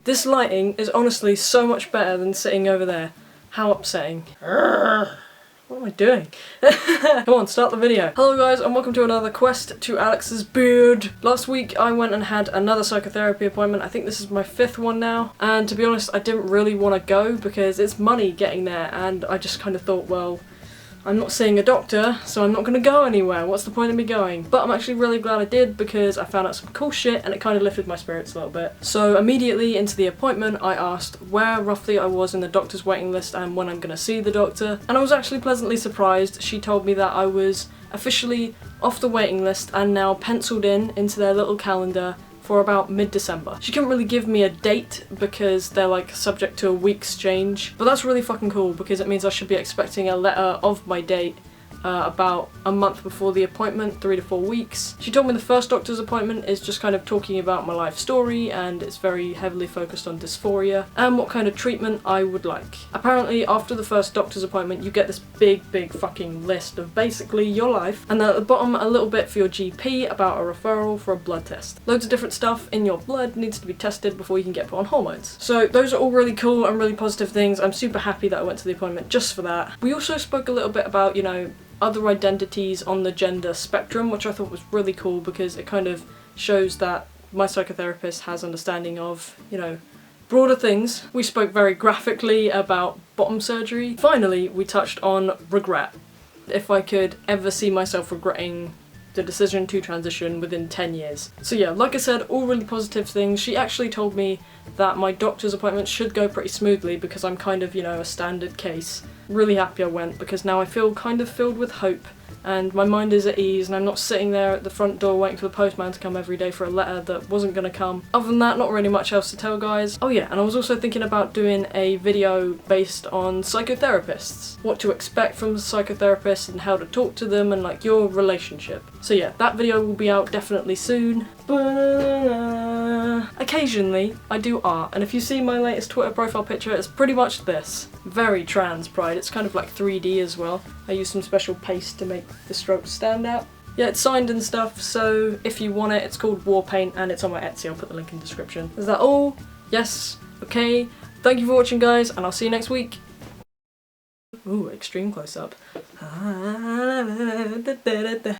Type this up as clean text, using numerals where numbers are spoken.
This lighting is honestly so much better than sitting over there. How upsetting. What am I doing? Come on, start the video. Hello guys and welcome to another quest to Alex's beard. Last week I went and had another psychotherapy appointment. I think this is my 5th one now. And to be honest, I didn't really want to go because it's money getting there, and I just kind of thought, well, I'm not seeing a doctor, so I'm not going to go anywhere. What's the point of me going? But I'm actually really glad I did because I found out some cool shit and it kind of lifted my spirits a little bit. So immediately into the appointment, I asked where roughly I was in the doctor's waiting list and when I'm going to see the doctor. And I was actually pleasantly surprised. She told me that I was officially off the waiting list and now penciled in into their little calendar for about mid-December. She couldn't really give me a date because they're like subject to a week's change, but that's really fucking cool because it means I should be expecting a letter of my date about a month before the appointment, 3 to 4 weeks. She told me the first doctor's appointment is just kind of talking about my life story, and it's very heavily focused on dysphoria and what kind of treatment I would like. Apparently after the first doctor's appointment you get this big fucking list of basically your life, and at the bottom a little bit for your GP about a referral for a blood test. Loads of different stuff in your blood needs to be tested before you can get put on hormones. So those are all really cool and really positive things. I'm super happy that I went to the appointment just for that. We also spoke a little bit about, you know, other identities on the gender spectrum, which I thought was really cool because it kind of shows that my psychotherapist has understanding of, you know, broader things. We spoke very graphically about bottom surgery. Finally, we touched on regret. If I could ever see myself regretting the decision to transition within 10 years. So yeah, like I said, all really positive things. She actually told me that my doctor's appointment should go pretty smoothly because I'm kind of, you know, a standard case. Really happy I went because now I feel kind of filled with hope and my mind is at ease and I'm not sitting there at the front door waiting for the postman to come every day for a letter that wasn't going to come. Other than that, not really much else to tell, guys. Oh yeah, and I was also thinking about doing a video based on psychotherapists. What to expect from psychotherapists and how to talk to them and like your relationship. So yeah, that video will be out definitely soon. Occasionally I do art, and if you see my latest Twitter profile picture, it's pretty much this. Very trans pride. It's kind of like 3D as well. I use some special paste to make the strokes stand out. Yeah, it's signed and stuff, so if you want it, it's called War Paint and it's on my Etsy. I'll put the link in the description. Is that all? Yes? Okay. Thank you for watching, guys, and I'll see you next week. Ooh, extreme close up.